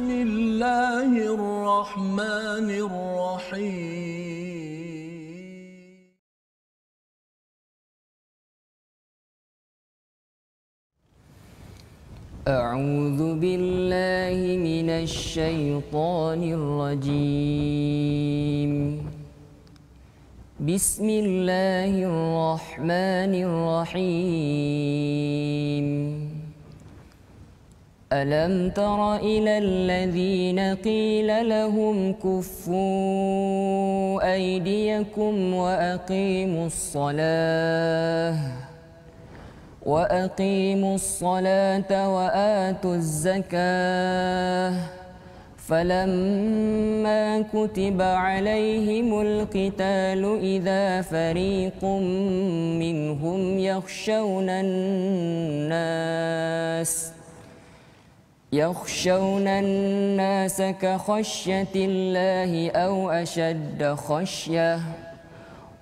بسم الله الرحمن الرحيم. أعوذ بالله من الشيطان الرجيم. بسم الله الرحمن الرحيم. ألم تر إلى الذين قيل لهم كفوا أيديكم وأقيموا الصلاة وآتوا الزكاة فلما كتب عليهم القتال إذا فريق منهم يخشون الناس كخشية الله أو أشد خشية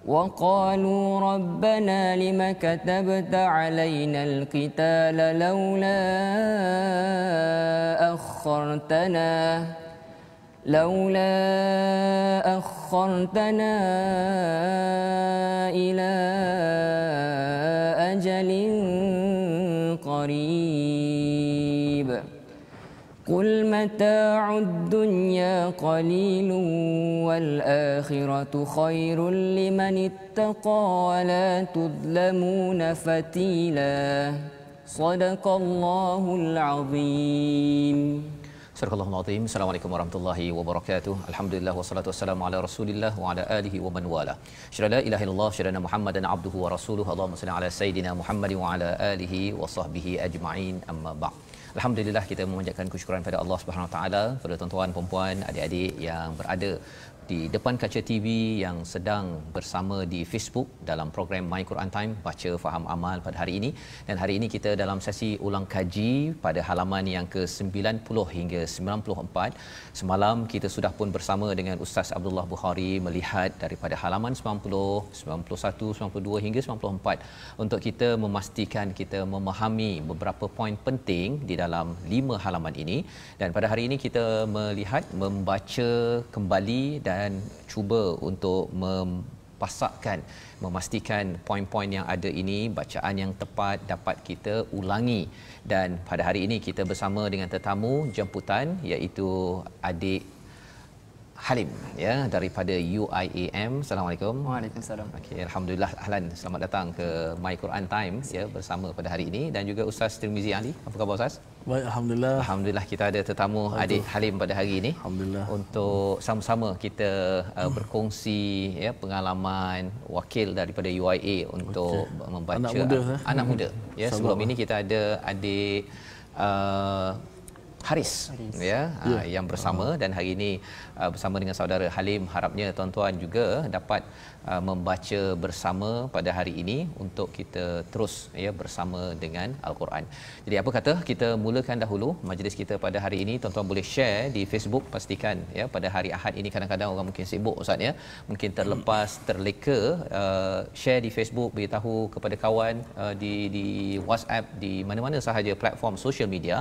وقالوا ربنا لم كتبت علينا القتال لولا أخرتنا إلى أجل قريب قل متاع الدنيا قليل والآخرة خير لمن اتقى ولا تظلمون فتيلا صدق الله العظيم. Surahul Azim. Assalamualaikum warahmatullahi wabarakatuh. Alhamdulillah wassalatu wassalamu ala Rasulillah wa ala alihi wa man wala. Syada la ilaha illallah syada Muhammadan abduhu wa rasuluhu. Allahumma salli ala sayidina Muhammad wa ala alihi wa sahbihi ajma'in. Amma ba'd. Alhamdulillah kita memanjatkan kesyukuran pada Allah Subhanahu Wa Taala, pada tuan-tuan, puan-puan, adik-adik yang berada di depan kaca TV, yang sedang bersama di Facebook dalam program My Quran Time, baca faham amal pada hari ini. Dan hari ini kita dalam sesi ulang kaji pada halaman yang ke-90 hingga 94. Semalam kita sudah pun bersama dengan Ustaz Abdullah Bukhari melihat daripada halaman 90, 91, 92 hingga 94 untuk kita memastikan kita memahami beberapa poin penting di dalam 5 halaman ini. Dan pada hari ini kita melihat membaca kembali dan cuba untuk memastikan poin-poin yang ada ini, bacaan yang tepat dapat kita ulangi. Dan pada hari ini kita bersama dengan tetamu jemputan iaitu adik Halim ya daripada UIAM. Assalamualaikum. Waalaikumsalam. Okey, alhamdulillah, ahlan, selamat datang ke My Quran Time ya bersama pada hari ini, dan juga Ustaz Tirmizi Ali. Apa khabar Ustaz? Baik, alhamdulillah. Alhamdulillah kita ada tetamu adik Halim pada hari ini. Alhamdulillah. Untuk sama-sama kita berkongsi ya pengalaman wakil daripada UIA untuk membaca anak muda ya. Sebelum ini kita ada adik Haris. Ya, yang bersama, dan hari ini bersama dengan saudara Halim. Harapnya tuan-tuan juga dapat membaca bersama pada hari ini untuk kita terus ya bersama dengan Al-Quran. Jadi apa kata kita mulakan dahulu majlis kita pada hari ini. Tuan-tuan boleh share di Facebook, pastikan ya pada hari Ahad ini kadang-kadang orang mungkin sibuk Ustaz ya, mungkin terlepas terleka, share di Facebook, beritahu kepada kawan, di WhatsApp, di mana-mana sahaja platform social media.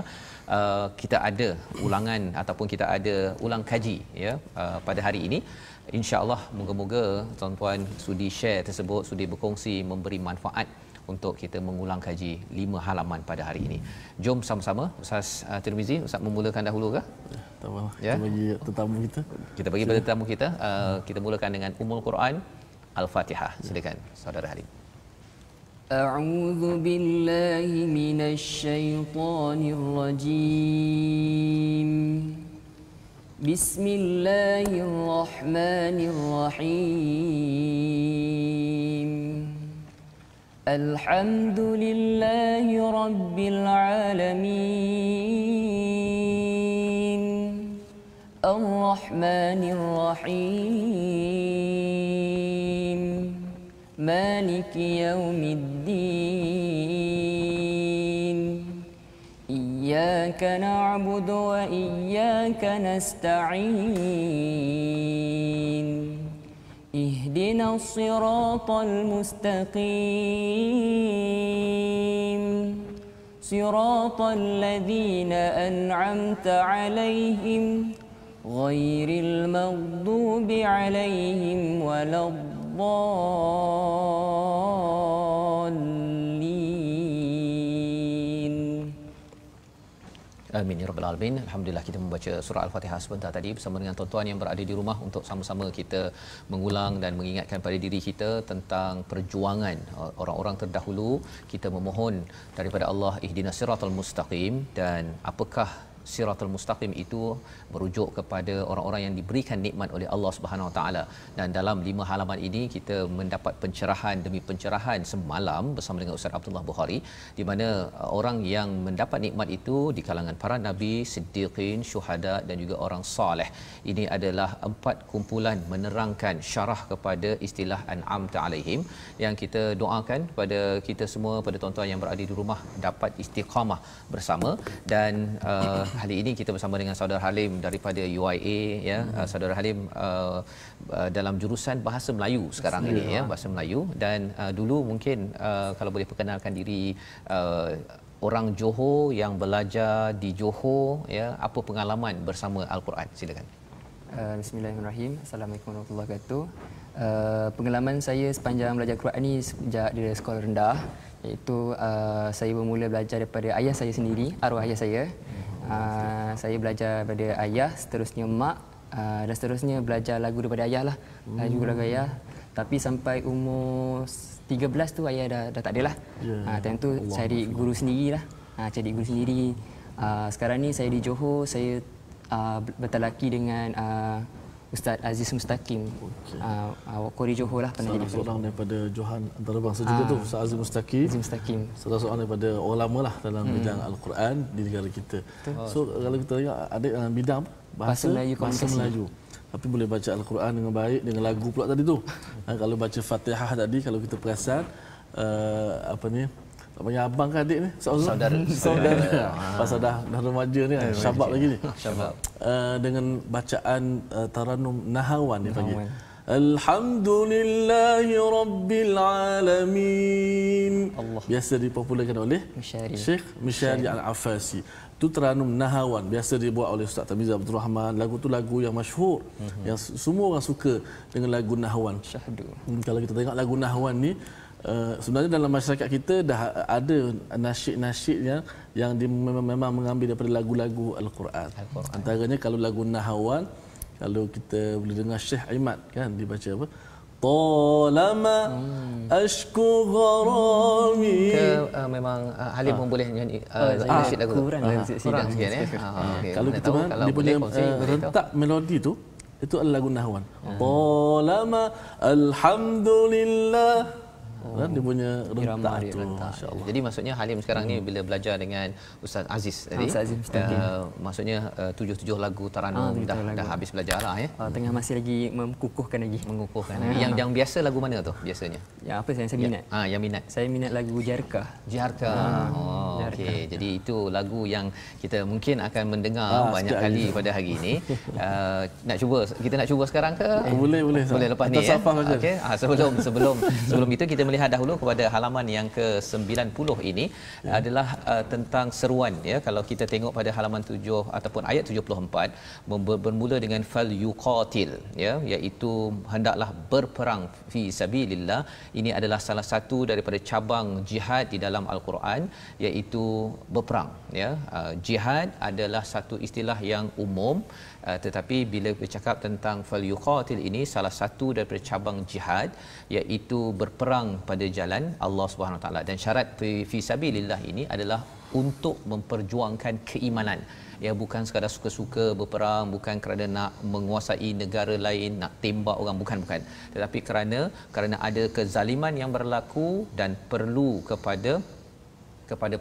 Kita ada ulangan ataupun kita ada ulang kaji ya pada hari ini. InsyaAllah moga-moga tuan-tuan sudi share tersebut, sudi berkongsi, memberi manfaat untuk kita mengulang kaji 5 halaman pada hari ini. Jom sama-sama. Ustaz Tirmizi, Ustaz memulakan dahulu ke? Ya. Kita bagi tetamu kita. Kita bagi pada tetamu kita. Kita mulakan dengan Ummul Quran Al-Fatihah. Silakan saudara Halim. أعوذ بالله من الشيطان الرجيم. بسم الله الرحمن الرحيم. الحمد لله رب العالمين الرحمن الرحيم مالك يوم الدين إياك نعبد وإياك نستعين اهدنا الصراط المستقيم صراط الذين أنعمت عليهم غير المغضوب عليهم ولا الضالين. Amin ya rabbal alamin. Alhamdulillah kita membaca surah Al-Fatihah sebentar tadi bersama dengan tuan-tuan yang berada di rumah untuk sama-sama kita mengulang dan mengingatkan pada diri kita tentang perjuangan orang-orang terdahulu. Kita memohon daripada Allah ihdinas siratal mustaqim, dan apakah Siratul Mustaqim itu merujuk kepada orang-orang yang diberikan nikmat oleh Allah Subhanahu Wa Taala. Dan dalam 5 halaman ini kita mendapat pencerahan demi pencerahan semalam bersama dengan Ustaz Abdullah Bukhari, di mana orang yang mendapat nikmat itu di kalangan para nabi, siddiqin, syuhada dan juga orang soleh. Ini adalah 4 kumpulan menerangkan syarah kepada istilah an'amta alaihim, yang kita doakan pada kita semua, pada tuan-tuan yang berada di rumah dapat istiqamah bersama. Dan kali ini kita bersama dengan saudara Halim daripada UIA, ya. Saudara Halim dalam jurusan bahasa Melayu sekarang ini, ya, bahasa Melayu. Dan dulu mungkin kalau boleh perkenalkan diri, orang Johor yang belajar di Johor, ya, apa pengalaman bersama Al-Quran? Silakan. Bismillahirrahmanirrahim. Assalamualaikum warahmatullahi wabarakatuh. Pengalaman saya sepanjang belajar Quran ni sejak dari sekolah rendah, iaitu saya bermula belajar daripada ayah saya sendiri, arwah ayah saya. Saya belajar daripada ayah, seterusnya mak, dan seterusnya belajar lagu daripada ayah lah. Juga lagu ayah. Tapi sampai umur 13 tu ayah dah tak ada lah. Time tu cari guru sendiri lah. Cari guru sendiri. Sekarang ni saya di Johor, saya bertalaki dengan Ustaz Aziz Mustaqim. Kori Johor lah, pernah jadi seorang daripada Johan antarabangsa juga tu, Ustaz Aziz Mustaqim. Salah seorang daripada orang lama lah dalam bidang Al-Quran di negara kita. So kalau kita tengok ada dalam bidang bahasa Melayu. Tapi boleh baca Al-Quran dengan baik, dengan lagu pula tadi tu. Kalau baca Fatihah tadi, kalau kita perasan banyak abang ke adik ni? Saudara. Pasal dah remaja ni kan, syabab lagi ni. Syabab. Dengan bacaan Taranum Nahawan dia panggil. Alhamdulillahi Rabbil Alamin. Biasa dipopularkan oleh Syekh Mishari Al-Afasi. Itu Taranum Nahawan, biasa dibuat oleh Ustaz Tamiz Abdul Rahman. Lagu tu lagu yang masyhur, yang semua orang suka dengan lagu Nahawan. Kalau kita tengok lagu Nahawan ni, sebenarnya dalam masyarakat kita dah ada nasyid-nasyidnya yang memang mengambil daripada lagu-lagu Al-Quran. Antaranya kalau lagu Nahawan, kalau kita boleh dengar Syekh Imad kan dibaca apa? Talama ashku gharami. Memang Halim pun boleh nyanyi nasyid lagu. Kurang sikit ya. Kalau kita dia punya rentak melodi tu, itu adalah lagu Nahawan. Talama alhamdulillah. Dia punya rentak tu, masya-Allah. Jadi maksudnya Halim sekarang ni bila belajar dengan Ustaz Aziz tadi, maksudnya 7 lagu Taranum dah habis belajar lah, ya. Tengah masih lagi mengukuhkan lagi. Yang biasa lagu mana tu biasanya? Yang apa saya minat? Yang minat. Saya minat lagu Jarka. Okey. Jadi itu lagu yang kita mungkin akan mendengar banyak kali pada hari ini. Kita nak cuba sekarang ke? Boleh lepas ni, ya. Okey. Sebelum itu kita melihat dahulu kepada halaman yang ke-90 ini, adalah tentang seruan, ya. Kalau kita tengok pada halaman 7 ataupun ayat 74 bermula dengan fal yuqatil, ya, iaitu hendaklah berperang fi sabilillah. Ini adalah salah satu daripada cabang jihad di dalam Al-Quran, iaitu berperang, ya. Jihad adalah satu istilah yang umum, tetapi bila bercakap tentang fal yuqatil ini, salah satu daripada cabang jihad iaitu berperang pada jalan Allah Subhanahu Wa Taala. Dan syarat fi sabilillah ini adalah untuk memperjuangkan keimanan, ya, bukan sekadar suka-suka berperang, bukan kerana nak menguasai negara lain, nak tembak orang, bukan, tetapi kerana ada kezaliman yang berlaku dan perlu kepada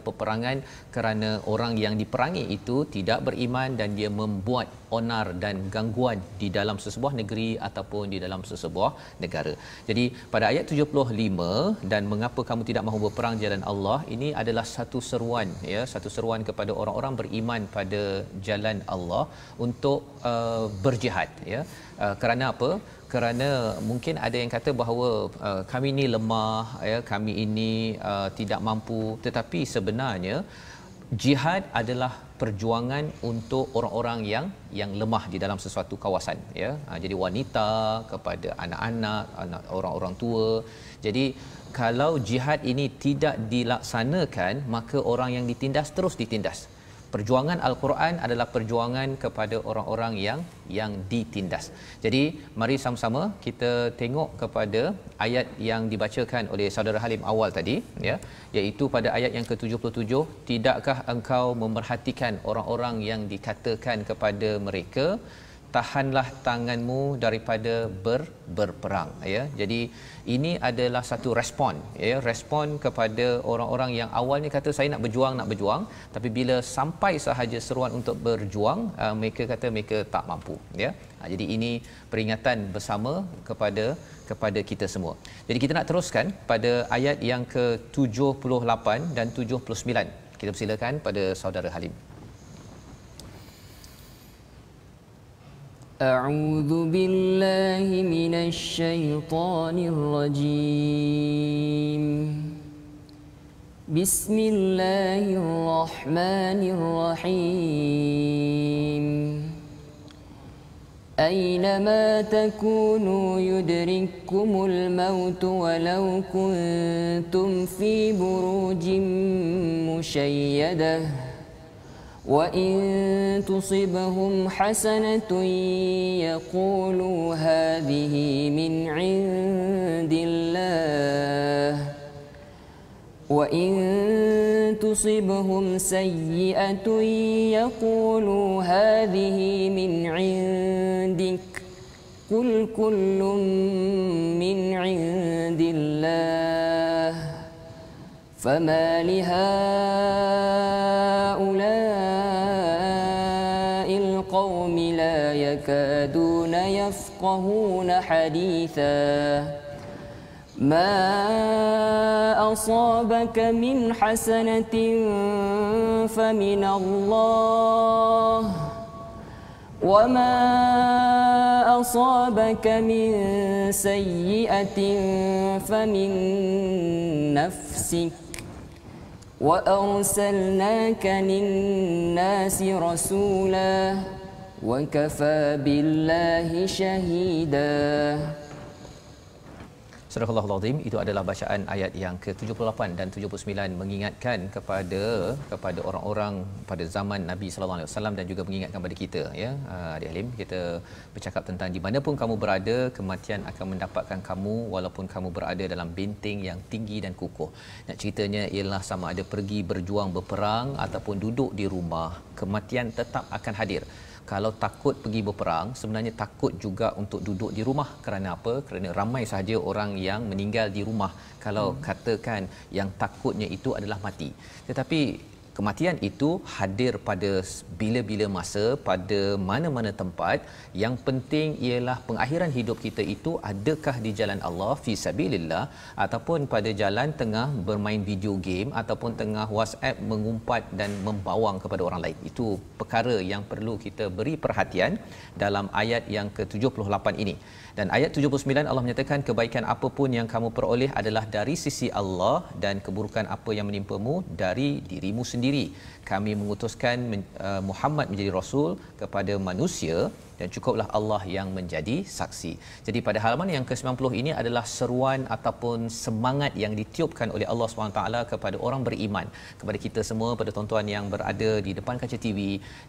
peperangan, kerana orang yang diperangi itu tidak beriman dan dia membuat onar dan gangguan di dalam sesebuah negeri ataupun di dalam sesebuah negara. Jadi pada ayat 75, dan mengapa kamu tidak mahu berperang di jalan Allah, ini adalah satu seruan, ya, satu seruan kepada orang-orang beriman pada jalan Allah untuk berjihad, ya. Kerana apa? kerana mungkin ada yang kata bahawa kami ini lemah, ya, kami ini tidak mampu, tetapi sebenarnya jihad adalah perjuangan untuk orang-orang yang lemah di dalam sesuatu kawasan, ya. Jadi wanita kepada anak-anak, orang-orang tua. Jadi kalau jihad ini tidak dilaksanakan, maka orang yang ditindas terus ditindas. Perjuangan Al-Quran adalah perjuangan kepada orang-orang yang ditindas. Jadi mari sama-sama kita tengok kepada ayat yang dibacakan oleh saudara Halim awal tadi, ya, iaitu pada ayat yang ke-77, tidakkah engkau memerhatikan orang-orang yang dikatakan kepada mereka, tahanlah tanganmu daripada berperang, ya. Jadi ini adalah satu respon, ya, respon kepada orang-orang yang awalnya kata saya nak berjuang, tapi bila sampai sahaja seruan untuk berjuang, mereka kata mereka tak mampu, ya. Jadi ini peringatan bersama kepada kita semua. Jadi kita nak teruskan pada ayat yang ke-78 dan 79. Kita persilakan pada saudara Halim. أعوذ بالله من الشيطان الرجيم بسم الله الرحمن الرحيم أينما تكونوا يدرككم الموت ولو كنتم في بروج مشيدة وإن تصبهم حسنة يقولوا هذه من عند الله وإن تصبهم سيئة يقولوا هذه من عندك قل كل من عند الله فما لهؤلاء القوم لا يكادون يفقهون حديثا ما أصابك من حسنة فمن الله وما أصابك من سيئة فمن نفسك وأرسلناك للناس رسولا وكفى بالله شهيدا. Surah Al-Azim, itu adalah bacaan ayat yang ke-78 dan 79 mengingatkan kepada orang-orang pada zaman Nabi sallallahu alaihi wasallam dan juga mengingatkan kepada kita, ya. Adik Halim, kita bercakap tentang di mana pun kamu berada, kematian akan mendapatkan kamu walaupun kamu berada dalam benteng yang tinggi dan kukuh. Nak ceritanya ialah sama ada pergi berjuang berperang ataupun duduk di rumah, kematian tetap akan hadir. Kalau takut pergi berperang, sebenarnya takut juga untuk duduk di rumah. Kerana apa? Kerana ramai sahaja orang yang meninggal di rumah. Kalau katakan yang takutnya itu adalah mati. Tetapi kematian itu hadir pada bila-bila masa, pada mana-mana tempat. Yang penting ialah pengakhiran hidup kita itu adakah di jalan Allah fi sabilillah ataupun pada jalan tengah bermain video game ataupun tengah WhatsApp mengumpat dan membawang kepada orang lain. Itu perkara yang perlu kita beri perhatian dalam ayat yang ke-78 ini. Dan ayat 79 Allah menyatakan kebaikan apapun yang kamu peroleh adalah dari sisi Allah dan keburukan apa yang menimpamu dari dirimu sendiri. Kami mengutuskan Muhammad menjadi rasul kepada manusia dan cukuplah Allah yang menjadi saksi. Jadi pada halaman yang ke-90 ini adalah seruan ataupun semangat yang ditiupkan oleh Allah SWT kepada orang beriman, kepada kita semua, pada tuan-tuan yang berada di depan kaca TV,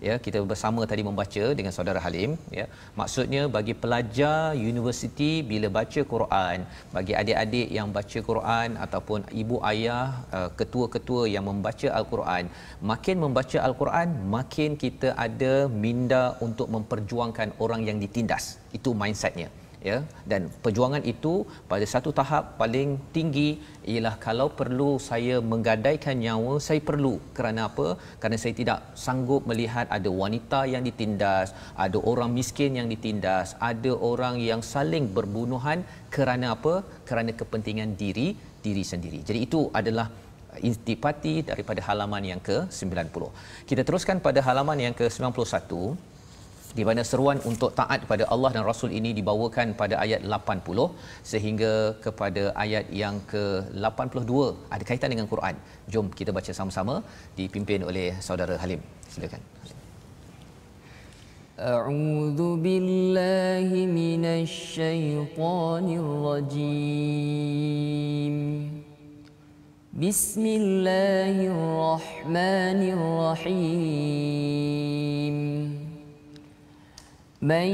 ya. Kita bersama tadi membaca dengan saudara Halim, ya. Maksudnya bagi pelajar universiti bila baca Quran, bagi adik-adik yang baca Quran ataupun ibu ayah, ketua-ketua yang membaca Al-Quran, makin membaca Al-Quran makin kita ada minda untuk memperjuangkan orang yang ditindas. Itu mindsetnya, ya. Dan perjuangan itu pada satu tahap paling tinggi ialah kalau perlu saya menggadaikan nyawa, saya perlu. Kerana apa? Kerana saya tidak sanggup melihat ada wanita yang ditindas, ada orang miskin yang ditindas, ada orang yang saling berbunuhan. Kerana apa? Kerana kepentingan diri sendiri. Jadi itu adalah intipati daripada halaman yang ke-90. Kita teruskan pada halaman yang ke-91. di mana seruan untuk taat kepada Allah dan Rasul ini dibawakan pada ayat 80 sehingga kepada ayat yang ke-82 ada kaitan dengan Quran. Jom kita baca sama-sama dipimpin oleh saudara Halim. Silakan. A'udzu billahi minasy syaithanir rajim. Bismillahirrahmanirrahim. Man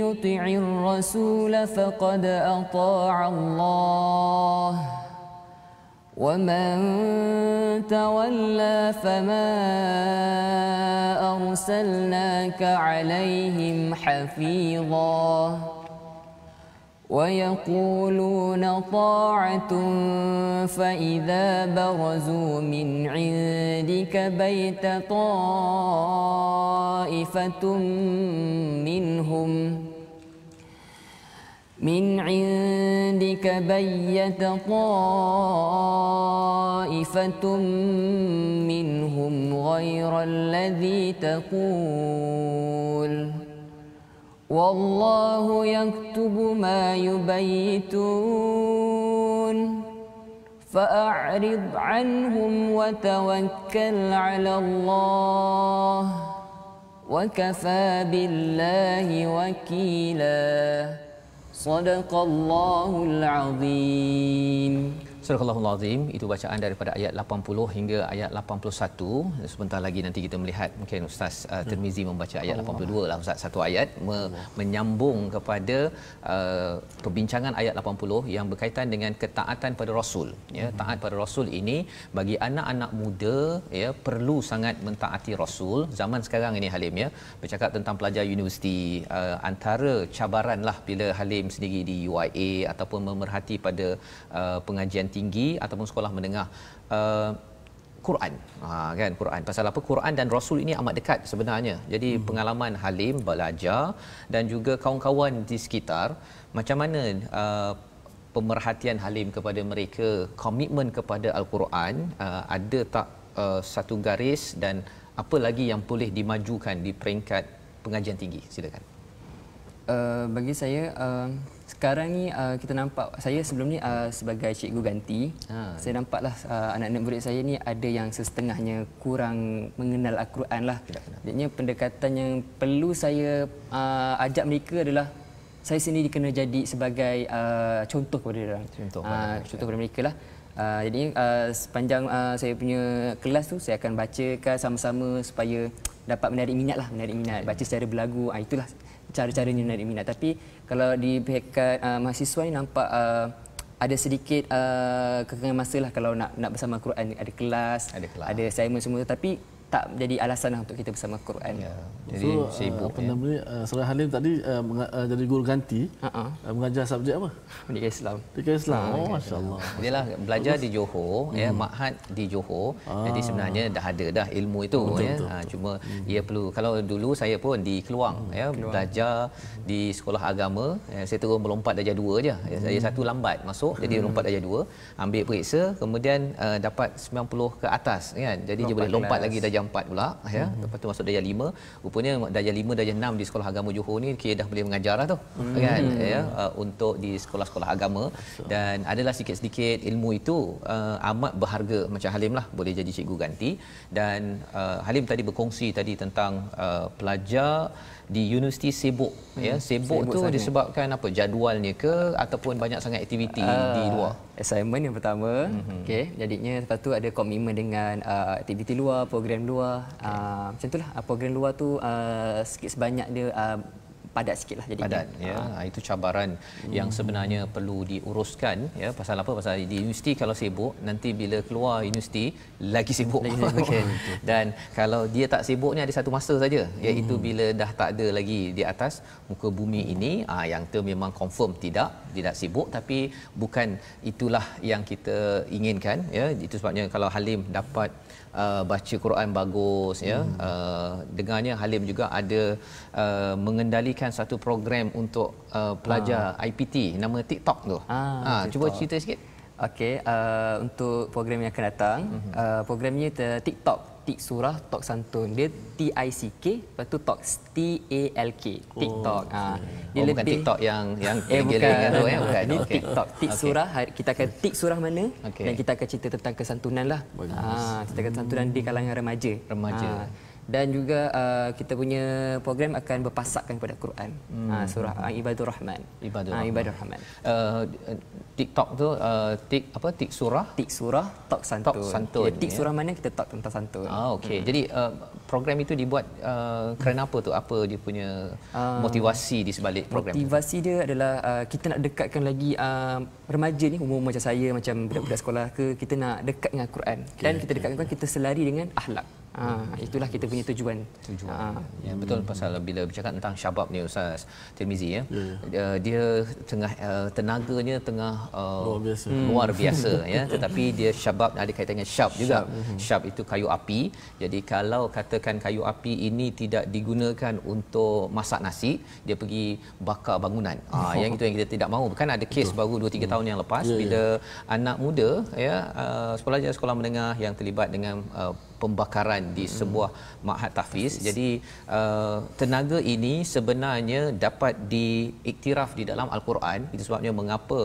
yuti'ir rasul faqad ata'a Allah wa man tawalla fama arsalnaka 'alaihim hafidha ويقولون طاعة فإذا برزوا من عندك بيت طائفة منهم غير الذي تقول والله يكتب ما يبيتون فأعرض عنهم وتوكل على الله وكفى بالله وكيلا صدق الله العظيم. Surah Al-Azim, itu bacaan daripada ayat 80 hingga ayat 81. Sebentar lagi nanti kita melihat mungkin Ustaz Tirmizi membaca ayat 82 lah Ustaz, satu ayat menyambung kepada perbincangan ayat 80 yang berkaitan dengan ketaatan pada Rasul. Ya, taat pada Rasul ini bagi anak-anak muda ya perlu sangat mentaati Rasul. Zaman sekarang ini Halim ya, bercakap tentang pelajar universiti, antara cabaranlah bila Halim sendiri di UIA ataupun memerhati pada pengajian tinggi ataupun sekolah menengah, Quran. Kan Quran. Pasal apa? Quran dan Rasul ini amat dekat sebenarnya. Jadi pengalaman Halim belajar dan juga kawan-kawan di sekitar, macam mana pemerhatian Halim kepada mereka, komitmen kepada Al-Quran, ada tak satu garis dan apa lagi yang boleh dimajukan di peringkat pengajian tinggi? Silakan. Bagi saya sekarang ni kita nampak, saya sebelum ni sebagai cikgu ganti, saya nampaklah anak-anak murid saya ni ada yang setengahnya kurang mengenal Al-Quran lah. Jadinya pendekatan yang perlu saya ajak mereka adalah saya sendiri kena jadi sebagai contoh kepada mereka. Contoh kepada mereka lah. Jadi sepanjang saya punya kelas tu saya akan bacakan sama-sama supaya dapat menarik minat lah, baca secara berlagu. Itulah cara-caranya menarik minat. Tapi kalau di peringkat mahasiswa ni nampak ada sedikit kekangan masa lah kalau nak bersama Quran, ada kelas, ada assignment semua, tapi tak jadi alasan lah untuk kita bersama Quran. Ya. Jadi sibuk. Apa namanya? Saudara Halim tadi jadi guru ganti. Mengajar subjek apa? Pendidikan Islam. Pendidikan Islam. Oh, masya-Allah. Dialah belajar di Johor, ya, Ma'had di Johor. Jadi sebenarnya dah ada dah ilmu itu, ya. Cuma ia perlu, kalau dulu saya pun di Keluang, ya, belajar di sekolah agama, ya, saya terus melompat darjah 2 je. Ya, saya satu lambat masuk, jadi lompat darjah 2, ambil periksa, kemudian dapat 90 ke atas, kan. Jadi dia boleh lompat lagi darjah 4 pula, ya. Lepas tu masuk darjah 5. Rupanya darjah 5, darjah 6 di sekolah agama Johor ni kira dah boleh mengajar lah tu, kan, ya, untuk di sekolah-sekolah agama. Dan adalah sikit-sedikit ilmu itu amat berharga. Macam Halim lah boleh jadi cikgu ganti. Dan Halim tadi berkongsi tadi tentang pelajar di universiti sibuk, ya. Sibuk tu sangat disebabkan apa? Jadualnya ke ataupun banyak sangat aktiviti di luar? Assignment yang pertama, okey, jadinya lepas tu ada komitmen dengan aktiviti luar, program luar. Macam itulah, program luar tu sikit sebanyak dia padat sikitlah jadi padat, ya. Itu cabaran yang sebenarnya perlu diuruskan, ya. Pasal apa? Pasal di universiti kalau sibuk, nanti bila keluar universiti lagi sibuk. Okay. Dan kalau dia tak sibuk ni ada satu masa saja, iaitu bila dah tak ada lagi di atas muka bumi ini, yang tu memang confirm tidak sibuk. Tapi bukan itulah yang kita inginkan, ya. Itu sebabnya kalau Halim dapat baca Quran bagus, ya. Dengarnya Halim juga ada mengendalikan satu program untuk pelajar IPT, nama TikTok tu. Cuba cerita sikit. Okey, untuk program yang akan datang, programnya TikTok tik surah, tok santun. Dia TICK, lepas tu tok TALK, TikTok. Dia bukan TikTok yang bukan. tu bukan. Ini TikTok. Tik surah, kita akan tik surah mana dan kita akan cerita tentang kesantunan lah. Kita akan santunan di kalangan remaja. Dan juga kita punya program akan berpasakkan kepada Quran. Surah Ibadur Rahman. Ibadur Rahman. TikTok tu tik surah, tok santun. Ya, tik surah mana kita tok tentang santun. Okey. Jadi program itu dibuat kerana apa tu? Apa dia punya motivasi di sebalik program? Motivasi dia adalah kita nak dekatkan lagi remaja ni, umur macam saya, macam budak-budak sekolah ke, kita nak dekat dengan Quran. Dan kita dekatkan Quran, kita selari dengan akhlak. Itulah kita punya tujuan. Ya, betul, pasal bila bercakap tentang syabab ni Ustaz Tirmizi dia tengah tenaganya tengah luar biasa ya, tetapi dia syabab ada kaitan dengan syab juga. Syab itu kayu api. Jadi kalau katakan kayu api ini tidak digunakan untuk masak nasi, dia pergi bakar bangunan. Yang itu yang kita tidak mahu. Kan ada kes baru 2-3 tahun yang lepas bila anak muda pelajar sekolah menengah yang terlibat dengan pembakaran di sebuah ma'had tahfiz. Jadi tenaga ini sebenarnya dapat diiktiraf di dalam Al-Quran. Itu sebabnya mengapa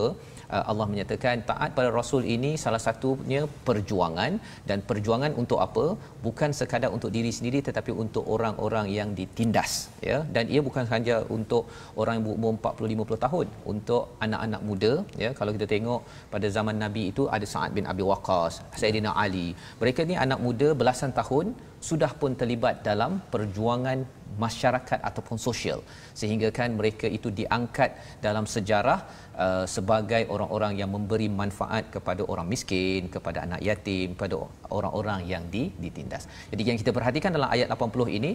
Allah menyatakan taat pada Rasul ini salah satunya perjuangan, dan perjuangan untuk apa? Bukan sekadar untuk diri sendiri tetapi untuk orang-orang yang ditindas ya. Dan ia bukan sahaja untuk orang yang berumur 40-50 tahun, untuk anak-anak muda ya. Kalau kita tengok pada zaman Nabi itu ada Sa'ad bin Abi Waqqas, Sayyidina Ali. Mereka ni anak muda belasan tahun sudah pun terlibat dalam perjuangan masyarakat ataupun sosial, sehingga kan mereka itu diangkat dalam sejarah sebagai orang-orang yang memberi manfaat kepada orang miskin, kepada anak yatim, kepada orang-orang yang ditindas. Jadi yang kita perhatikan dalam ayat 80 ini,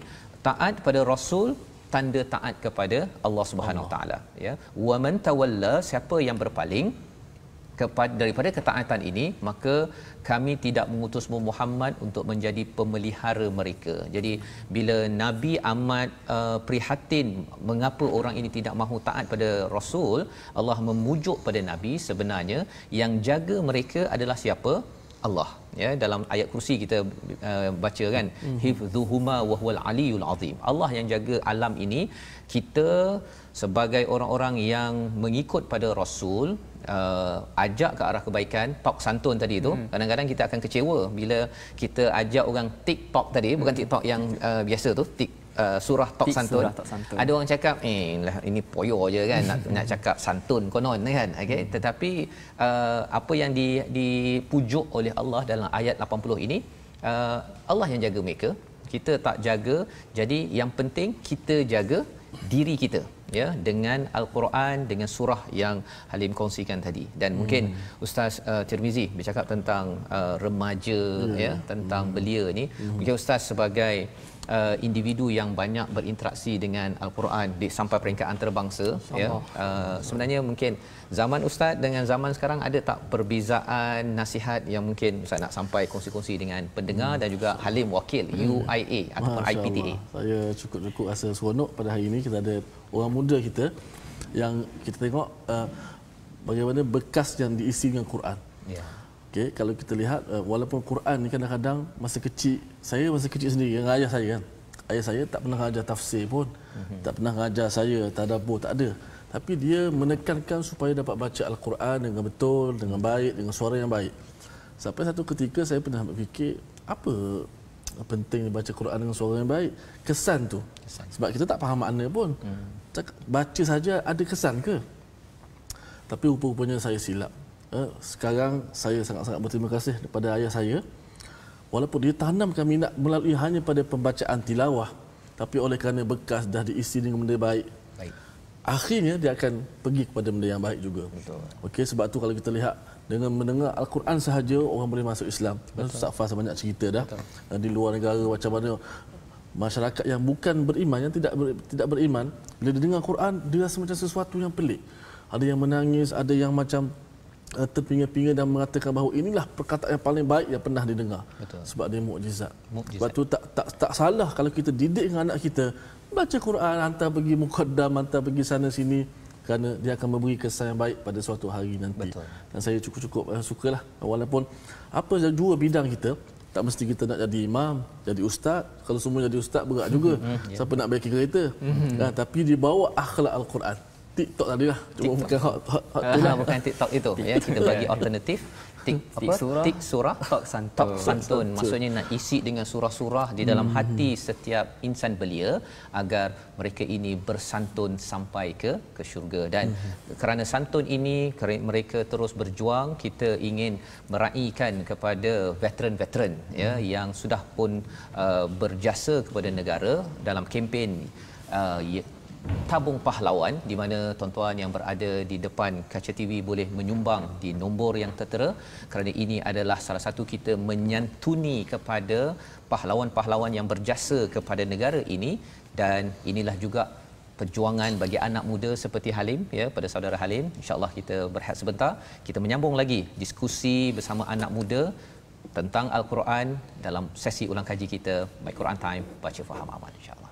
taat pada Rasul tanda taat kepada Allah Subhanahu Wa Taala ya. Wa man tawalla, siapa yang berpaling daripada ketaatan ini, maka kami tidak mengutusmu Muhammad untuk menjadi pemelihara mereka. Jadi bila Nabi amat prihatin mengapa orang ini tidak mahu taat pada Rasul, Allah memujuk pada Nabi sebenarnya yang jaga mereka adalah siapa? Allah ya. Dalam ayat kursi kita baca kan, hifdhuhuma wa huwal aliyul azim. Allah yang jaga alam ini. Kita sebagai orang-orang yang mengikut pada Rasul, ajak ke arah kebaikan, tok santun tadi tu. Kadang-kadang kita akan kecewa bila kita ajak orang TikTok tadi, bukan TikTok yang biasa tu, surah tok santun. Ada orang cakap lah ini poyo je kan, nak cakap santun konon kan. Okey, tetapi apa yang dipujuk oleh Allah dalam ayat 80 ini, Allah yang jaga mereka, kita tak jaga. Jadi yang penting kita jaga diri kita ya, dengan Al-Quran, dengan surah yang Halim kongsikan tadi. Dan mungkin Ustaz Tirmizi bercakap tentang remaja ya, tentang belia ni. Mungkin Ustaz sebagai individu yang banyak berinteraksi dengan Al-Quran sampai peringkat antarabangsa ya, sebenarnya mungkin zaman Ustaz dengan zaman sekarang ada tak perbezaan nasihat yang mungkin Ustaz nak sampai kongsi-kongsi dengan pendengar dan juga Halim wakil UIA ataupun IPTA? Saya cukup rasa seronok pada hari ini kita ada orang muda kita yang kita tengok bagaimana bekas yang diisi dengan Quran. Ya. Okey, kalau kita lihat walaupun Quran ni kadang-kadang masa kecil sendiri dengan ayah saya kan. Ayah saya tak pernah ajar tafsir pun. Tak pernah ajar saya tadabbur, tak ada. Tapi dia menekankan supaya dapat baca Al-Quran dengan betul, dengan baik, dengan suara yang baik. Sampai satu ketika saya pernah berfikir, apa penting baca Quran dengan suara yang baik? Kesan tu. Sebab kita tak faham makna pun. Baca saja ada kesan ke? Tapi rupa-rupanya saya silap. Sekarang saya sangat-sangat berterima kasih kepada ayah saya. Walaupun dia tanamkan minat melalui hanya pada pembacaan tilawah, tapi oleh kerana bekas dah diisi dengan benda baik, akhirnya dia akan pergi kepada benda yang baik juga. Okey, sebab tu kalau kita lihat dengan mendengar Al-Quran sahaja orang boleh masuk Islam. Ustaz Fas banyak cerita dah di luar negara macam mana masyarakat yang bukan beriman, yang tidak beriman, bila dia dengar Quran dia rasa macam sesuatu yang pelik. Ada yang menangis, ada yang macam terpinga-pinga dan mengatakan bahawa inilah perkataan yang paling baik yang pernah didengar. Sebab dia mukjizat. Sebab tu tak salah kalau kita didik dengan anak kita baca Quran, hantar pergi muqaddam, hantar pergi sana sini, kerana dia akan memberi kesan yang baik pada suatu hari nanti. Dan saya cukup sukalah, walaupun apa jua bidang kita, Tak mesti kita nak jadi imam, jadi ustaz. Kalau semua jadi ustaz berat juga. Siapa nak baiki kereta? Tapi dibawa akhlak Al-Quran. TikTok tadi lah. Cuma bukan hot lah. Bukan TikTok itu. Ya, kita bagi alternatif. Tik surah tok santun. Maksudnya nak isi dengan surah-surah di dalam hati setiap insan belia agar mereka ini bersantun sampai ke syurga. Dan kerana santun ini mereka terus berjuang. Kita ingin meraihkan kepada veteran-veteran ya yang sudah pun berjasa kepada negara dalam kempen Tabung Pahlawan, di mana tuan-tuan yang berada di depan kaca TV boleh menyumbang di nombor yang tertera, kerana ini adalah salah satu kita menyantuni kepada pahlawan-pahlawan yang berjasa kepada negara ini. Dan inilah juga perjuangan bagi anak muda seperti Halim ya, pada saudara Halim. InsyaAllah kita berehat sebentar, kita menyambung lagi diskusi bersama anak muda tentang Al-Quran dalam sesi ulang kaji kita My Quran Time, baca faham amal, insyaAllah.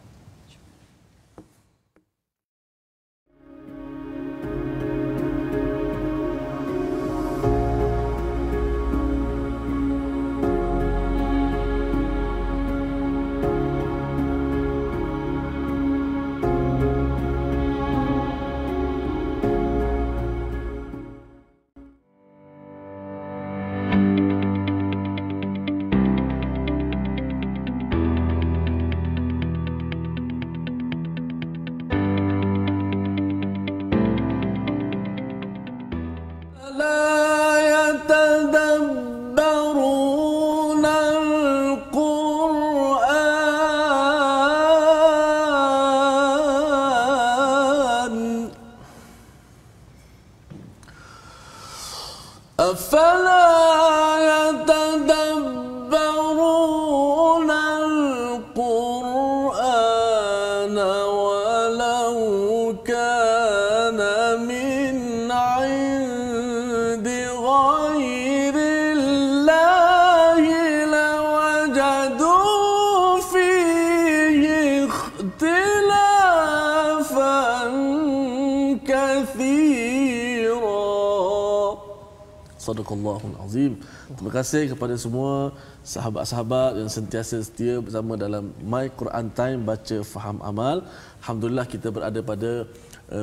Sadaqallahul Azim. Terima kasih kepada semua sahabat-sahabat yang sentiasa setia bersama dalam My Quran Time, baca faham amal. Alhamdulillah kita berada pada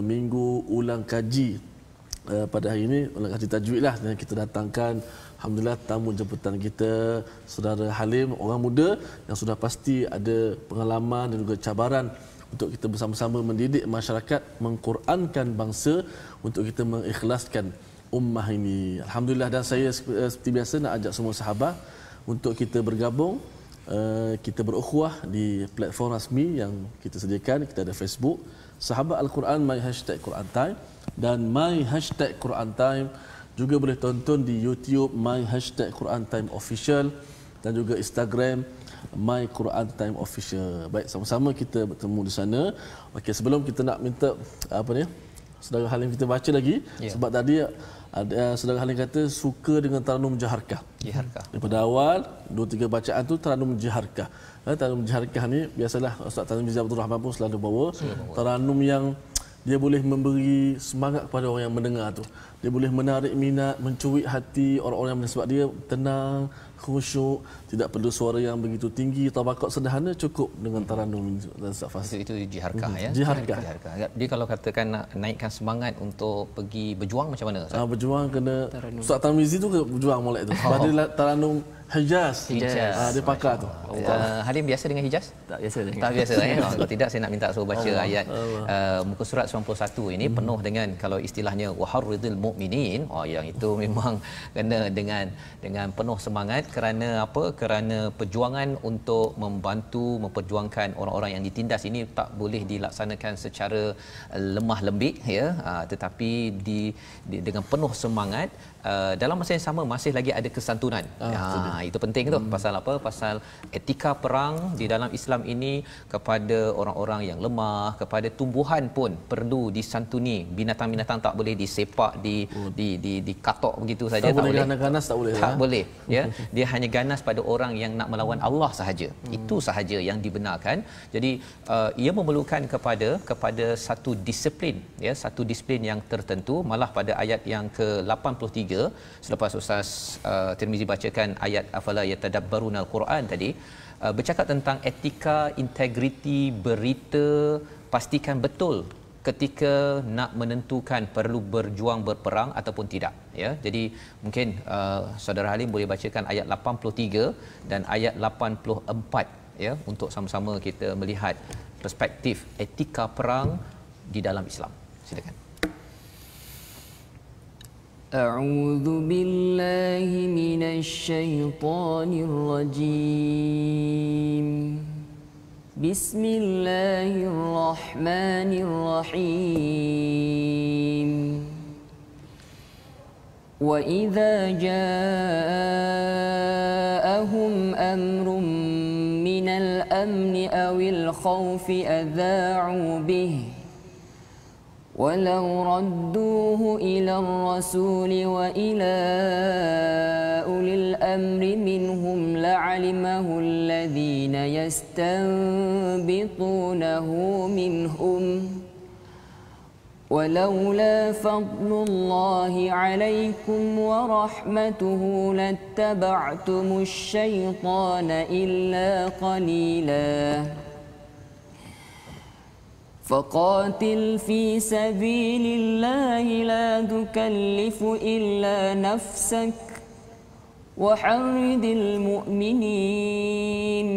minggu ulang kaji pada hari ini, ulang kaji tajwid lah, dan kita datangkan alhamdulillah tamu jemputan kita saudara Halim, orang muda yang sudah pasti ada pengalaman dan juga cabaran untuk kita bersama-sama mendidik masyarakat, mengqurankan bangsa, untuk kita mengikhlaskan ummah ini. Alhamdulillah, dan saya seperti biasa nak ajak semua sahabat untuk kita bergabung, kita berukhuwah di platform rasmi yang kita sediakan. Kita ada Facebook Sahabat Al-Quran My #Quran Time, dan My #Quran Time juga boleh tonton di YouTube My #Quran Time Official, dan juga Instagram My Quran Time Official. Baik, sama-sama kita bertemu di sana. Okey, sebelum kita nak minta saudara Halim kita baca lagi, sebab tadi ada saudara Halim kata suka dengan Taranum Jaharkah. Daripada awal 2-3 bacaan tu Taranum Jaharkah. Taranum Jaharkah ni biasalah Ustaz Tarmizi Abdul Rahman pun selalu bawa taranum yang dia boleh memberi semangat kepada orang yang mendengar tu. Dia boleh menarik minat, mencuit hati orang-orang yang, sebab dia tenang, khusyuk, tidak perlu suara yang begitu tinggi, tabakat sederhana, cukup dengan taranum dan safas. Itu jiharkah ya. Jiharkah. Dia kalau katakan nak naikkan semangat untuk pergi berjuang macam mana? Berjuang kena Ustaz Tarmizi tu berjuang molek tu. Sebab dia taranum Hijaz. Dia pakar tu. Halim biasa dengan Hijaz? Tak biasa. Tak biasa Kalau tidak saya nak minta suruh baca ayat muka surat 91 ini penuh dengan, kalau istilahnya waharridil mukminin, yang itu memang kena dengan penuh semangat. Kerana apa? Kerana perjuangan untuk membantu memperjuangkan orang-orang yang ditindas ini tak boleh dilaksanakan secara lemah lembik ya, tetapi dengan penuh semangat. Dalam masa yang sama masih lagi ada kesantunan. Itu penting tu. Pasal apa? Pasal etika perang di dalam Islam ini kepada orang-orang yang lemah, kepada tumbuhan pun perlu disantuni. Binatang-binatang tak boleh disepak, dikatok begitu saja. Tak boleh. Ganas tak boleh. Tak boleh ya. Dia hanya ganas pada orang yang nak melawan Allah sahaja. Itu sahaja yang dibenarkan. Jadi ia memerlukan kepada satu disiplin ya, satu disiplin yang tertentu. Malah pada ayat yang ke-83 selepas Ustaz Tirmizi bacakan ayat ayat afala yatadabbaruna al-Quran tadi bercakap tentang etika, integriti berita, pastikan betul ketika nak menentukan perlu berjuang berperang ataupun tidak, ya. Jadi mungkin saudara Halim boleh bacakan ayat 83 dan ayat 84, ya, untuk sama-sama kita melihat perspektif etika perang di dalam Islam. Silakan. A'udzu billahi minasy syaithanir rajim. Bismillahirrahmanirrahim. Wa idza ja'ahum amrun minal amni awil khawfi adha'u bihi ولو ردوه إلى الرسول وإلى أولي الأمر منهم لعلمه الذين يستنبطونه منهم ولولا فضل الله عليكم ورحمته لاتبعتم الشيطان إلا قليلاً فقاتل في سبيل الله لا تكلف إلا نفسك وحرض المؤمنين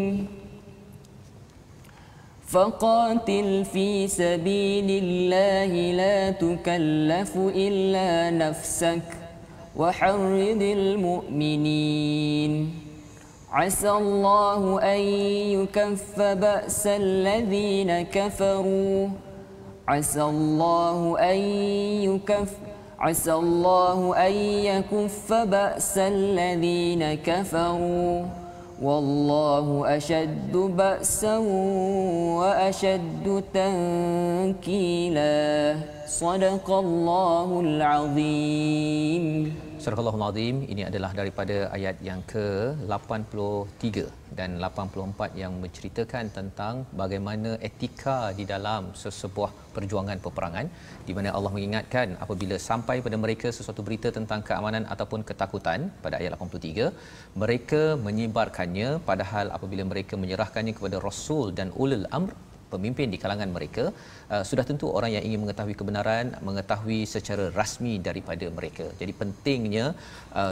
فقاتل في سبيل الله لا تكلف إلا نفسك وحرض المؤمنين عسى الله أن يكف بأس الذين كفروا عسى الله أن يكف بأس الذين كفروا والله أشد بأسا وأشد تنكيلا صدق الله العظيم. Surah Al-Azim ini adalah daripada ayat yang ke-83 dan 84 yang menceritakan tentang bagaimana etika di dalam sesebuah perjuangan peperangan, di mana Allah mengingatkan apabila sampai pada mereka sesuatu berita tentang keamanan ataupun ketakutan pada ayat 83, mereka menyebarkannya, padahal apabila mereka menyerahkannya kepada Rasul dan ulul amr, pemimpin di kalangan mereka, sudah tentu orang yang ingin mengetahui kebenaran mengetahui secara rasmi daripada mereka. Jadi pentingnya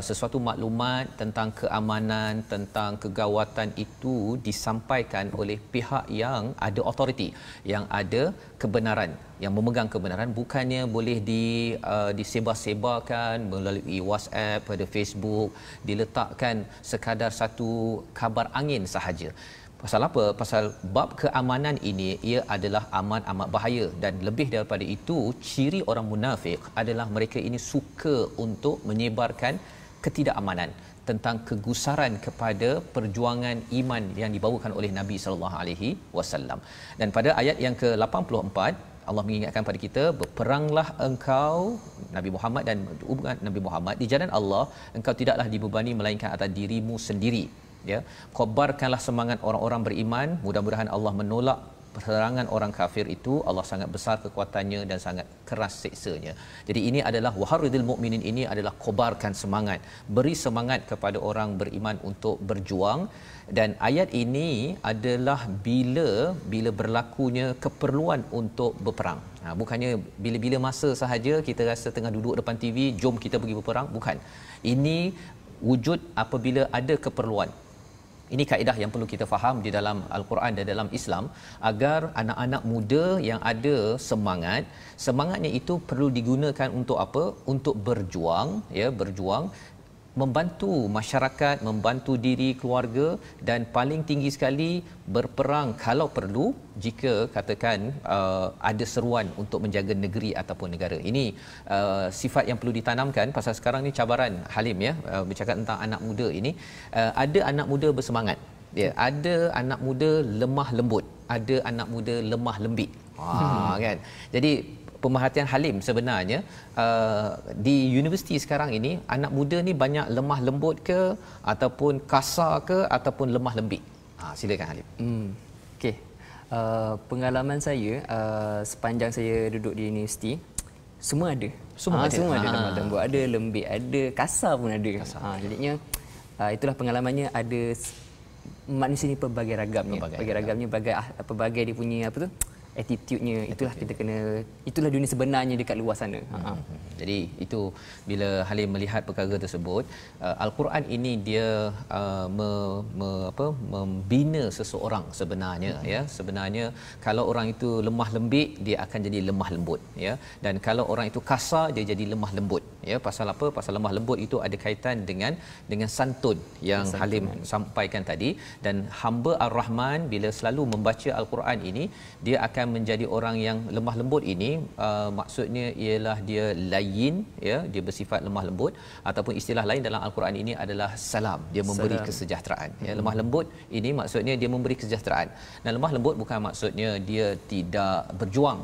sesuatu maklumat tentang keamanan, tentang kegawatan itu disampaikan oleh pihak yang ada authority, yang ada kebenaran, yang memegang kebenaran, bukannya boleh disebar-sebarkan melalui WhatsApp, pada Facebook, diletakkan sekadar satu kabar angin sahaja. Pasal apa? Pasal bab keamanan ini, ia adalah amat bahaya, dan lebih daripada itu, ciri orang munafik adalah mereka ini suka untuk menyebarkan ketidakamanan tentang kegusaran kepada perjuangan iman yang dibawakan oleh Nabi sallallahu alaihi wasallam. Dan pada ayat yang ke-84 Allah mengingatkan pada kita, berperanglah engkau Nabi Muhammad dan umat Nabi Muhammad di jalan Allah, engkau tidaklah dibebani melainkan atas dirimu sendiri. Ya, kobarkanlah semangat orang-orang beriman, mudah-mudahan Allah menolak serangan orang kafir itu. Allah sangat besar kekuatannya dan sangat keras siksanya. Jadi ini adalah waharidil mukminin, ini adalah kobarkan semangat, beri semangat kepada orang beriman untuk berjuang. Dan ayat ini adalah bila berlakunya keperluan untuk berperang. Bukannya bila-bila masa sahaja kita rasa tengah duduk depan TV, jom kita pergi berperang, bukan. Ini wujud apabila ada keperluan. Ini kaedah yang perlu kita faham di dalam Al-Quran dan dalam Islam, agar anak-anak muda yang ada semangatnya itu perlu digunakan untuk apa? Untuk berjuang, ya, berjuang, membantu masyarakat, membantu diri keluarga, dan paling tinggi sekali berperang kalau perlu jika katakan ada seruan untuk menjaga negeri ataupun negara. Ini sifat yang perlu ditanamkan, pasal sekarang ni cabaran Halim, ya, bercakap tentang anak muda ini. Ada anak muda bersemangat, ya, ada anak muda lemah lembut, ada anak muda lemah lembik. Kan? Jadi pemerhatian Halim sebenarnya di universiti sekarang ini, anak muda ni banyak lemah lembut ke, ataupun kasar ke, ataupun lemah lembik? Silakan Halim. Okey. Pengalaman saya sepanjang saya duduk di universiti, semua ada. Semua ada lemah lembut, ada lembik, ada kasar pun ada. Jadinya itulah pengalamannya. Ada manusia ni pelbagai ragamnya, pelbagai dia punya apa tu, attitude-nya. Itulah kita kena, itulah dunia sebenarnya dekat luar sana. Jadi itu bila Halim melihat perkara tersebut, Al-Quran ini dia membina seseorang sebenarnya, ya. Sebenarnya kalau orang itu lemah lembik, dia akan jadi lemah lembut, ya. Dan kalau orang itu kasar, dia jadi lemah lembut, ya. Pasal apa? Pasal lemah lembut itu ada kaitan dengan santun yang Halim sampaikan tadi. Dan hamba Ar-Rahman bila selalu membaca Al-Quran ini, dia akan menjadi orang yang lemah lembut ini, maksudnya ialah dia layin, ya, dia bersifat lemah lembut, ataupun istilah lain dalam Al-Quran ini adalah salam, dia memberi kesejahteraan, ya. Lemah lembut ini maksudnya dia memberi kesejahteraan. Dan lemah lembut bukan maksudnya dia tidak berjuang,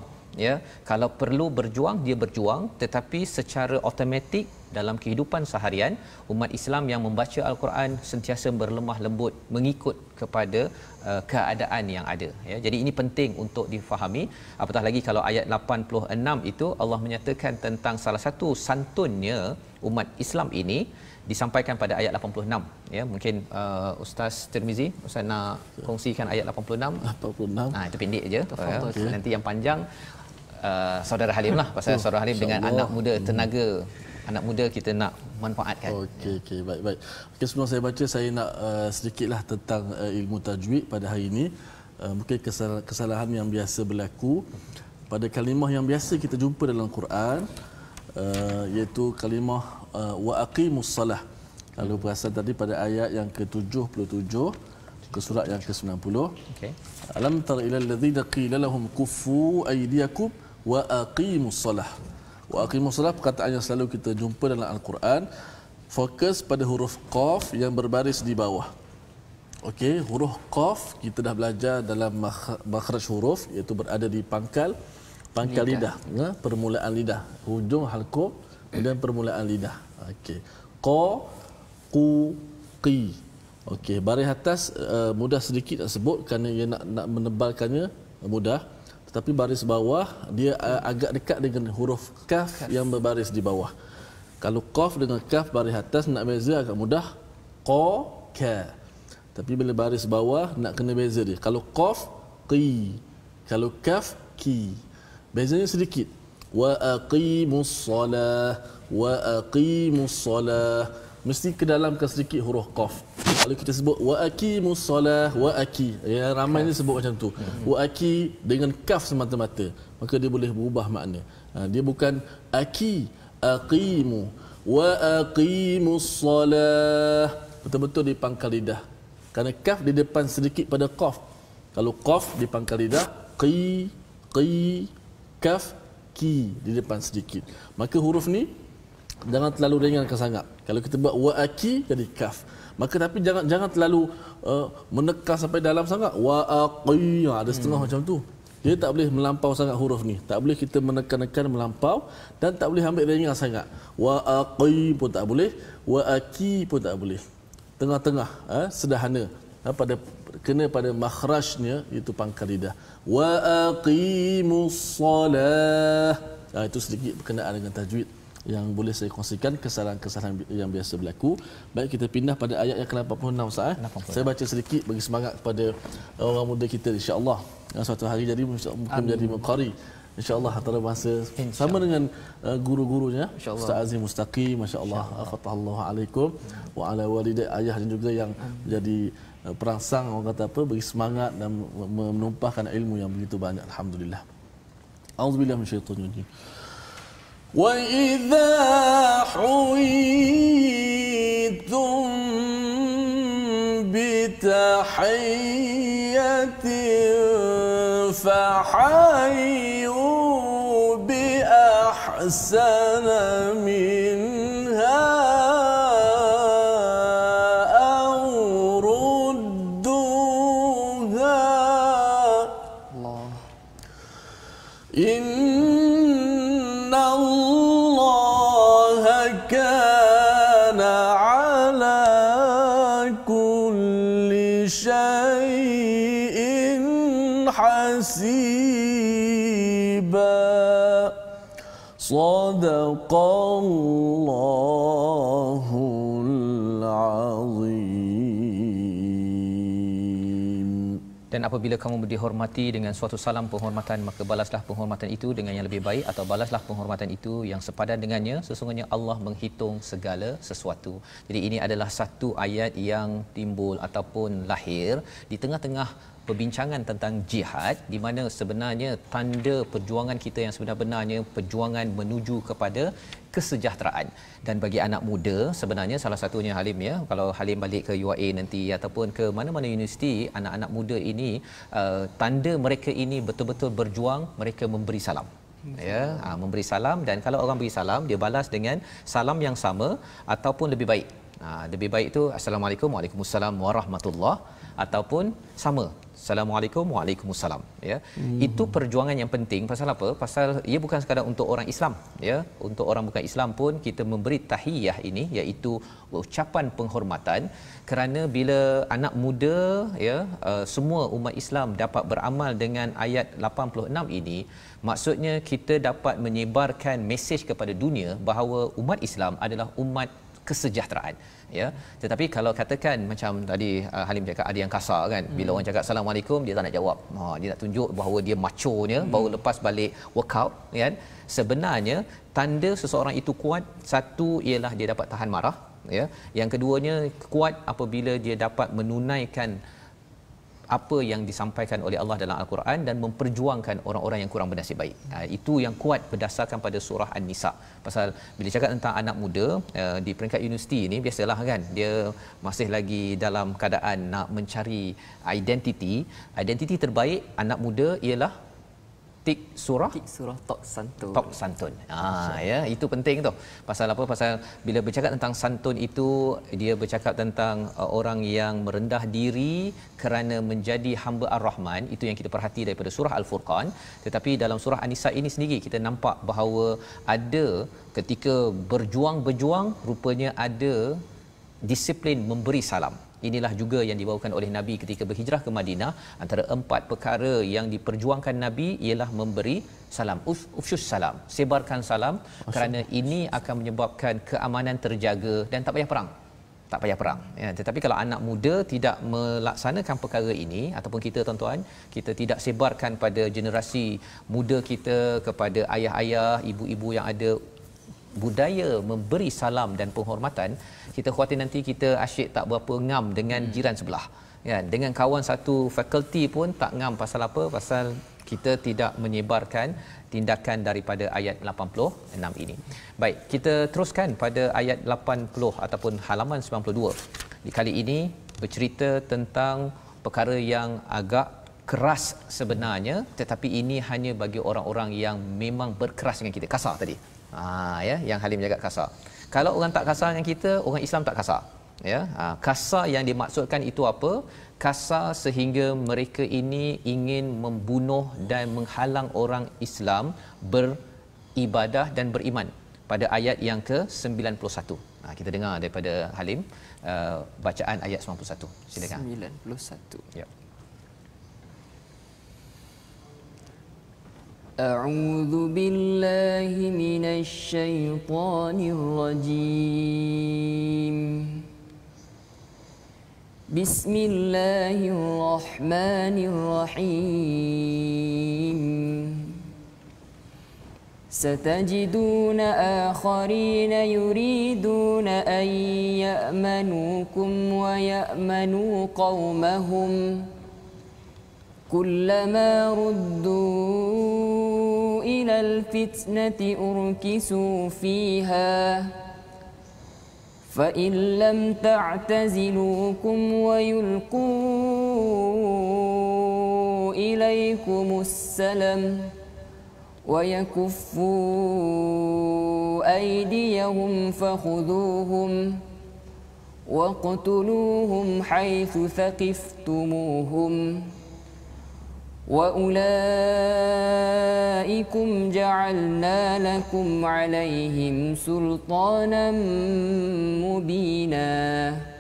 ya. Kalau perlu berjuang, dia berjuang, tetapi secara automatik dalam kehidupan seharian umat Islam yang membaca Al-Quran sentiasa berlemah lembut mengikut kepada keadaan yang ada, ya. Jadi ini penting untuk difahami. Apatah lagi kalau ayat 86 itu Allah menyatakan tentang salah satu santunnya umat Islam ini disampaikan pada ayat 86, ya. Mungkin Ustaz Tirmizi, Ustaz nak kongsikan ayat 86. 86. Itu pendek aje. Okay. Nanti yang panjang saudara Halim lah, pasal saudara Halim dengan anak muda, tenaga anak muda kita nak manfaatkan. Okey, baik. Okey, sebelum saya baca, saya nak sedikitlah tentang ilmu tajwid pada hari ini. Mungkin kesalahan yang biasa berlaku pada kalimah yang biasa kita jumpa dalam Quran, iaitu kalimah wa aqimus salah. Lalu berasal tadi pada ayat yang ke-77 ke surat yang ke-90. Okey. Alam tara ilal ladzina qila lahum kuffu aydiyakum wa aqimus salah. Wa aqimus salah perkataan yang selalu kita jumpa dalam Al-Quran, fokus pada huruf qaf yang berbaris di bawah. Okey, huruf qaf kita dah belajar dalam makhraj huruf, iaitu berada di pangkal lidah, ya, permulaan lidah, hujung halqum dan permulaan lidah. Okey. Qa, qu, qi. Okey, baris atas mudah sedikit nak sebut kerana ia nak menebalkannya mudah. Tetapi baris bawah dia agak dekat dengan huruf kaf yang berbaris di bawah. Kalau qaf dengan kaf baris atas nak beza agak mudah, qa, ka. Tapi bila baris bawah nak kena beza dia. Kalau qaf, qi. Kalau kaf, ki. Bezanya sedikit. Wa aqimus salah, wa aqimus salah. Mesti kedalamkan sedikit huruf qaf. Kalau kita sebut wa aqimus salah, wa aqi, ya, ramai ni sebut macam tu. Wa aqi dengan kaf semata-mata, maka dia boleh berubah makna. Dia bukan aqi, aqimu. Wa aqimus salah, betul-betul di pangkal lidah. Kerana kaf di depan sedikit pada qaf. Kalau qaf di pangkal lidah, qi, kaf, ki di depan sedikit. Maka huruf ni jangan terlalu ringankan sangat. Kalau kita buat wa aki jadi kaf. Maka tapi jangan terlalu menekan sampai dalam sangat. Wa aqi, ada setengah macam tu. Dia tak boleh melampau sangat huruf ni. Tak boleh kita menekan-nekan melampau, dan tak boleh ambil ringan sangat. Wa aqi pun tak boleh, wa aki pun tak boleh. Tengah-tengah, sederhana. Kena pada makhrajnya, itu pangkal lidah. Wa aqimus salah. Itu sedikit berkenaan dengan tajwid yang boleh saya kongsikan, kesalahan-kesalahan yang biasa berlaku. Baik, kita pindah pada ayat yang ke-86 Ustaz. Saya baca sedikit bagi semangat kepada orang muda kita, insya-Allah. Suatu hari jadi mungkin menjadi muqari, insya-Allah, antara masa sama dengan guru-gurunya Ustaz Azim Mustaqim, masya-Allah. Fatahallahu alaikum wa ala waliday, ayah dan juga yang jadi perangsang, orang kata apa, bagi semangat dan menumpahkan ilmu yang begitu banyak, alhamdulillah. Auzubillahi minasyaitonir rajim. وَإِذَا حُيِّيتُم بِتَحِيَّةٍ فَحَيُّوا بِأَحْسَنَ مِنْهَا أَوْ رُدُّوهَا. كان على كل شيء حسيبا. صدق الله العظيم. Dan apabila kamu dihormati dengan suatu salam penghormatan, maka balaslah penghormatan itu dengan yang lebih baik, atau balaslah penghormatan itu yang sepadan dengannya. Sesungguhnya Allah menghitung segala sesuatu. Jadi ini adalah satu ayat yang timbul ataupun lahir di tengah-tengah perbincangan tentang jihad, di mana sebenarnya tanda perjuangan kita yang sebenar-benarnya perjuangan menuju kepada kesejahteraan. Dan bagi anak muda sebenarnya salah satunya Halim, ya, kalau Halim balik ke UiA nanti ataupun ke mana-mana universiti, anak-anak muda ini tanda mereka ini betul-betul berjuang, mereka memberi salam. Ya, memberi salam, dan kalau orang beri salam dia balas dengan salam yang sama ataupun lebih baik. Lebih baik itu assalamualaikum, waalaikumsalam warahmatullah, ataupun sama assalamualaikum, waalaikumsalam, ya. Itu perjuangan yang penting. Pasal apa? Pasal ia bukan sekadar untuk orang Islam, ya. Untuk orang bukan Islam pun kita memberi tahiyah ini, iaitu ucapan penghormatan, kerana bila anak muda, ya, semua umat Islam dapat beramal dengan ayat 86 ini, maksudnya kita dapat menyebarkan mesej kepada dunia bahawa umat Islam adalah umat kesejahteraan, ya. Tetapi kalau katakan macam tadi Halim cakap ada yang kasar kan, bila orang cakap assalamualaikum dia tak nak jawab, dia nak tunjuk bahawa dia machonya, baru lepas balik workout kan. Sebenarnya tanda seseorang itu kuat, satu ialah dia dapat tahan marah, ya. Yang keduanya kuat apabila dia dapat menunaikan apa yang disampaikan oleh Allah dalam Al-Quran dan memperjuangkan orang-orang yang kurang bernasib baik. Itu yang kuat berdasarkan pada surah An-Nisa. Pasal bila cakap tentang anak muda di peringkat universiti ni, biasalah kan, dia masih lagi dalam keadaan nak mencari identiti terbaik anak muda ialah tik surah Tok Santun. Tok Santun. Ya, itu penting tu. Pasal apa? Pasal bila bercakap tentang santun itu, dia bercakap tentang orang yang merendah diri kerana menjadi hamba Ar-Rahman. Itu yang kita perhati daripada surah Al-Furqan. Tetapi dalam surah An-Nisa ini sendiri kita nampak bahawa ada ketika berjuang rupanya ada disiplin memberi salam. Inilah juga yang dibawakan oleh Nabi ketika berhijrah ke Madinah. Antara 4 perkara yang diperjuangkan Nabi ialah memberi salam. Ufsyus salam, sebarkan salam, kerana ini akan menyebabkan keamanan terjaga dan tak payah perang. Ya, tetapi kalau anak muda tidak melaksanakan perkara ini, ataupun kita tuan-tuan, kita tidak sebarkan pada generasi muda kita, kepada ayah-ayah, ibu-ibu yang ada budaya memberi salam dan penghormatan, kita khawatir nanti kita asyik tak berapa ngam dengan jiran sebelah, ya, dengan kawan satu fakulti pun tak ngam. Pasal apa? Pasal kita tidak menyebarkan tindakan daripada ayat 86 ini. Baik, kita teruskan pada ayat 80 ataupun halaman 92. Di kali ini bercerita tentang perkara yang agak keras sebenarnya, tetapi ini hanya bagi orang-orang yang memang berkeras dengan kita. Kasar tadi, ya, yang Halim jaga kasar. Kalau orang tak kasar dengan kita, orang Islam tak kasar, ya. Kasar yang dimaksudkan itu apa? Kasar sehingga mereka ini ingin membunuh dan menghalang orang Islam beribadah dan beriman. Pada ayat yang ke-91, kita dengar daripada Halim bacaan ayat 91. Silakan. 91. Ya. أعوذ بالله من الشيطان الرجيم بسم الله الرحمن الرحيم ستجدون آخرين يريدون أن يأمنوكم ويأمنوا قومهم كلما ردوا إلى الفتنة أركسوا فيها فإن لم تعتزلوكم ويلقوا إليكم السلم ويكفوا أيديهم فخذوهم واقتلوهم حيث ثقفتموهم وأولئكم جعلنا لكم عليهم سلطانا مبينا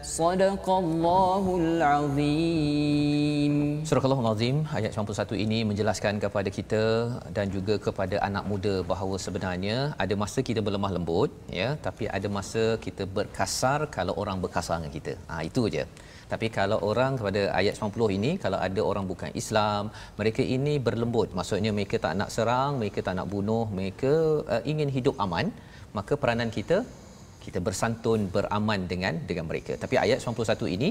Sadaqallahul azim. Surah Al-Azim ayat 91 ini menjelaskan kepada kita dan juga kepada anak muda bahawa sebenarnya ada masa kita berlemah lembut, ya, tapi ada masa kita berkasar kalau orang berkasar dengan kita. Itu je. Tapi kalau orang kepada ayat 90 ini, kalau ada orang bukan Islam, mereka ini berlembut. Maksudnya mereka tak nak serang, mereka tak nak bunuh, mereka ingin hidup aman, maka peranan kita bersantun, beraman dengan mereka. Tapi ayat 91 ini,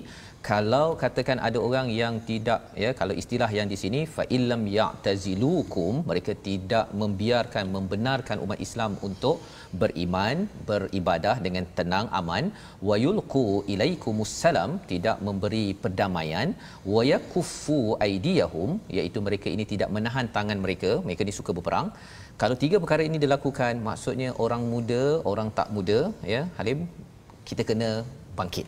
kalau katakan ada orang yang tidak, ya, kalau istilah yang di sini fa illam ya'tazilukum, mereka tidak membenarkan umat Islam untuk beriman, beribadah dengan tenang, aman, wa yulqu ilaikumus salam, tidak memberi perdamaian, wa yakuffu aydiyahum, iaitu mereka ini tidak menahan tangan mereka ni suka berperang. Kalau tiga perkara ini dilakukan, maksudnya orang muda, orang tak muda, ya, Halim, kita kena bangkit.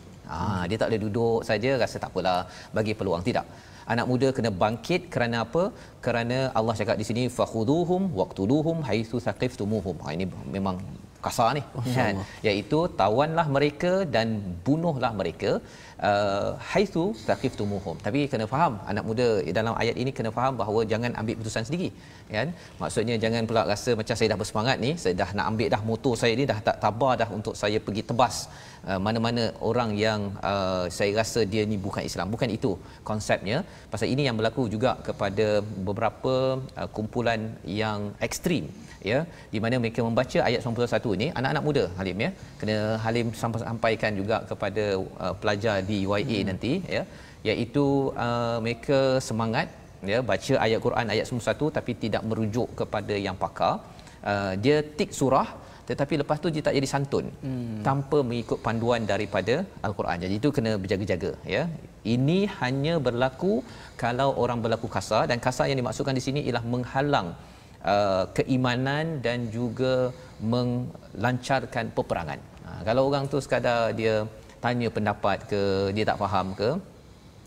Dia tak boleh duduk saja rasa tak apalah, bagi peluang, tidak. Anak muda kena bangkit kerana apa? Kerana Allah cakap di sini fakhuduhum waqtuluhum haitsu saqiftumuhum. Ini memang kasar ni, kan? Iaitu tawanlah mereka dan bunuhlah mereka haitsu saqiftumuhum. Tapi kena faham, anak muda dalam ayat ini kena faham bahawa jangan ambil keputusan sendiri, kan? Maksudnya jangan pula rasa macam saya dah bersemangat ni, saya dah nak ambil dah motor saya ni, dah tak tabah dah untuk saya pergi tebas mana-mana orang yang saya rasa dia ni bukan Islam. Bukan itu konsepnya. Pasal ini yang berlaku juga kepada beberapa kumpulan yang ekstrim, ya, di mana mereka membaca ayat 91 ini, anak-anak muda, Halim, ya, kena Halim sampaikan juga kepada pelajar di UiA nanti, ya, iaitu mereka semangat, ya, baca ayat Quran ayat 91 tapi tidak merujuk kepada yang pakar. Dia tik surah tetapi lepas tu dia tak jadi santun tanpa mengikut panduan daripada Al-Quran. Jadi itu kena berjaga-jaga, ya. Ini hanya berlaku kalau orang berlaku kasar, dan kasar yang dimaksudkan di sini ialah menghalang keimanan dan juga melancarkan peperangan. Kalau orang tu sekadar dia tanya pendapat ke, dia tak faham ke,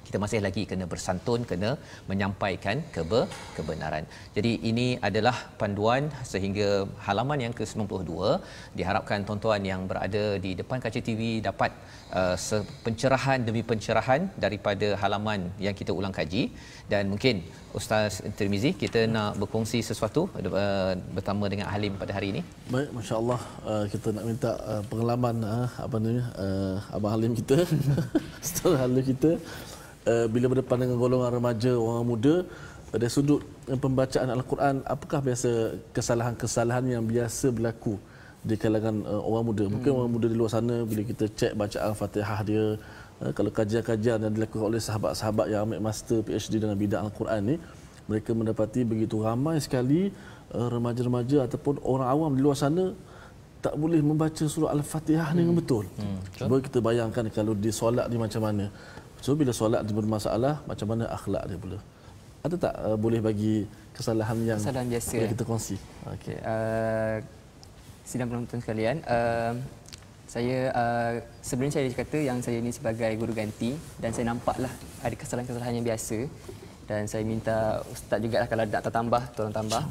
kita masih lagi kena bersantun, kena menyampaikan kebenaran. Jadi ini adalah panduan sehingga halaman yang ke-92. Diharapkan tuan-tuan yang berada di depan kaca TV dapat pencerahan demi pencerahan daripada halaman yang kita ulang kaji. Dan mungkin Ustaz Tirmizi, kita nak berkongsi sesuatu bersama dengan Halim pada hari ini. Baik, masya-Allah, kita nak minta pengalaman Abang Halim kita, Ustaz Halim kita, bila berdepan dengan golongan remaja, orang muda, dari sudut pembacaan Al-Quran, apakah biasa kesalahan-kesalahan yang biasa berlaku di kalangan orang muda? Mungkin orang muda di luar sana, bila kita cek bacaan Al-Fatihah dia, kalau kajian-kajian yang dilakukan oleh sahabat-sahabat yang ambil master PhD dalam bidang Al-Quran ni, mereka mendapati begitu ramai sekali remaja-remaja ataupun orang awam di luar sana tak boleh membaca surah Al-Fatihah dengan betul. Cuba kita bayangkan kalau di solat ni macam mana. So bila solat dia bermasalah, macam mana akhlak dia pula? Ada tak boleh bagi kesalahan yang biasa boleh kita kongsi? Okey, sidang penonton sekalian, saya sebenarnya saya kata yang saya ni sebagai guru ganti, dan saya nampaklah ada kesalahan-kesalahan yang biasa, dan saya minta ustaz jugalah kalau nak tambah, tolong tambah.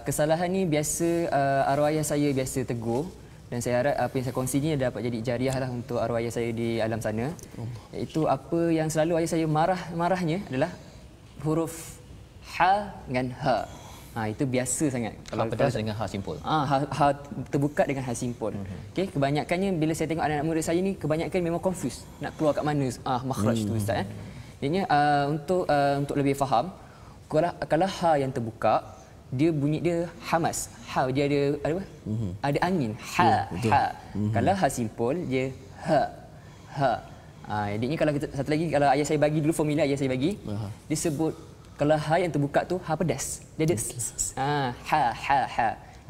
Kesalahan ni biasa arwah ayah saya biasa tegur, dan saya harap apa yang saya kongsi ni dapat jadi jariah lah untuk arwah ayah saya di alam sana. Iaitu apa yang selalu ayah saya marahnya adalah huruf ha dengan ha. Itu biasa sangat. Ha pedas dengan ha simpul. Ha terbuka dengan ha simpul. Okey, kebanyakannya bila saya tengok anak-anak murid saya ni, kebanyakan memang confuse nak keluar kat mana makhraj tu ustaz, Jadinya untuk lebih faham, kalau ha yang terbuka, dia bunyi dia hamas. Ha dia ada apa? Ada angin. Ha. Kalau ha simpul dia ha. Jadinya kalau satu lagi, kalau ayah saya bagi dulu formula ayah saya bagi, dia sebut kalau ha yang terbuka tu ha pedas. Dia ada ha.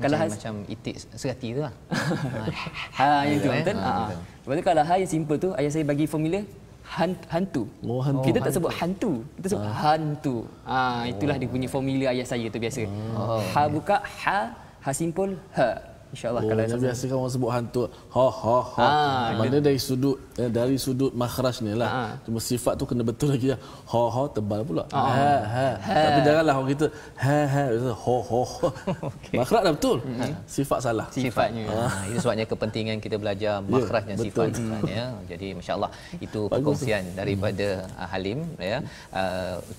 Kalau macam itik serati tu lah. Yang tu betul. Lepas tu kalau ha yang simple tu ayah saya bagi formula hantu. Kita tak sebut hantu, kita sebut hantu. Itulah dia punya formula ayah saya tu biasa. Ha buka ha simpul ha. InsyaAllah kalau yang biasa kan orang sebut hantu ha. Mana dari sudut makhraj ni lah. Cuma sifat tu kena betul lagi. Ha tebal pula. Ha. Tapi janganlah orang kita ha ho. Makhraj dah betul. Sifat salah. Sifatnya. Itu sebabnya kepentingan kita belajar makhraj dan sifat sebenarnya. Jadi masya-Allah itu perkongsian daripada Halim ya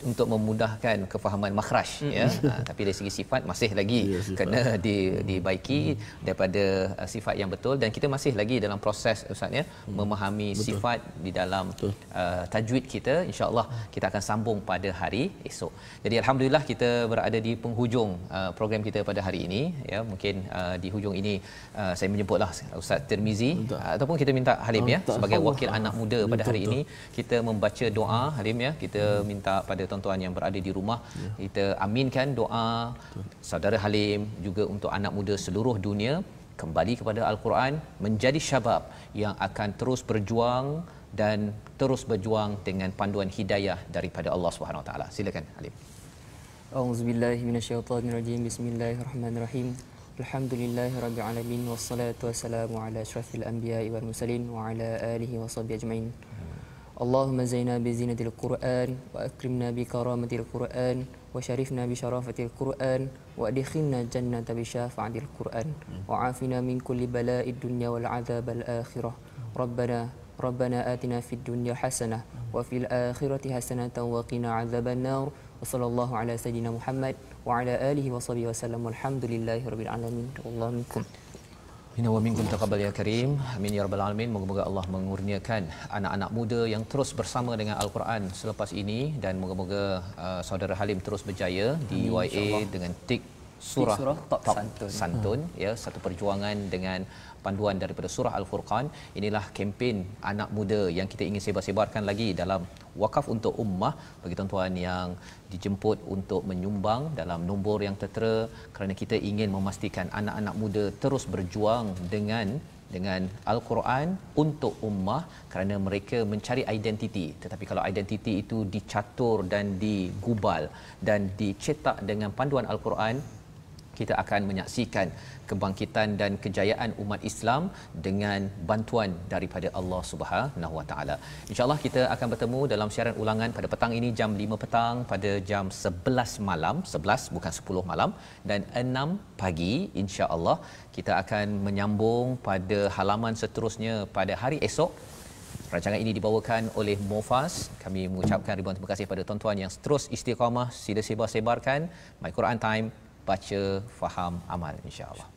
untuk memudahkan kefahaman makhraj ya. Tapi dari segi sifat masih lagi kena dibaiki daripada sifat yang betul, dan kita masih lagi dalam proses ustaz ya memahami sifat di dalam tajwid kita. Insya-Allah kita akan sambung pada hari esok. Jadi alhamdulillah kita berada di penghujung program kita pada hari ini ya. Mungkin di hujung ini saya menyebutlah Ustaz Tirmizi ataupun kita minta Halim ya sebagai wakil anak muda pada hari ini kita membaca doa Halim ya. Kita minta pada tuan-tuan yang berada di rumah kita aminkan doa saudara Halim juga untuk anak muda seluruh dunia kembali kepada Al-Quran, menjadi syabab yang akan terus berjuang dan terus berjuang dengan panduan hidayah daripada Allah Subhanahu Wa Taala. Silakan Halim. A'udzubillahi minasyaitonirrajim. Bismillahirrahmanirrahim. Alhamdulillahirabbil alamin wassalatu wassalamu ala asyrafil anbiya'i wal mursalin wa ala alihi washabbihi ajmain. Allahumma zaina bi zinatil Qur'an wa akrimna bi karamatil Qur'an wa syarifna bi syarafatil Qur'an wa adkhilna jannata bi syafa'atil Qur'an wa afina min kulli bala'id dunya wal 'adzabil akhirah. Rabbana atina fid dunya hasanah wa fil akhirati hasanatan wa qina 'adzaban nar. Wa sallallahu ala sayyidina Muhammad wa ala alihi wa sahbihi wasallam. Walhamdulillahirabbil alamin. Wallahu minkum. Inna wa minkum taqabbal ya karim. Amin ya rabbal alamin. Moga-moga Allah mengurniakan anak-anak muda yang terus bersama dengan Al-Quran selepas ini, dan moga-moga saudara Halim terus berjaya di UIA dengan tik surah top santun ya, satu perjuangan dengan panduan daripada surah Al-Furqan. Inilah kempen anak muda yang kita ingin sebar-sebarkan lagi dalam wakaf untuk ummah bagi tuan-tuan yang dijemput untuk menyumbang dalam nombor yang tertera, kerana kita ingin memastikan anak-anak muda terus berjuang dengan Al-Quran untuk ummah, kerana mereka mencari identiti. Tetapi kalau identiti itu dicatur dan digubal dan dicetak dengan panduan Al-Quran, kita akan menyaksikan kebangkitan dan kejayaan umat Islam dengan bantuan daripada Allah Subhanahu Wa Taala. Insya-Allah kita akan bertemu dalam siaran ulangan pada petang ini jam 5 petang, pada jam 11 malam, 11 bukan 10 malam, dan 6 pagi. Insya-Allah kita akan menyambung pada halaman seterusnya pada hari esok. Rancangan ini dibawakan oleh Mofas. Kami mengucapkan ribuan terima kasih pada tuan-tuan yang terus istiqamah. Sila sebar-sebarkan My Quran Time, baca, faham, amal, insya-Allah.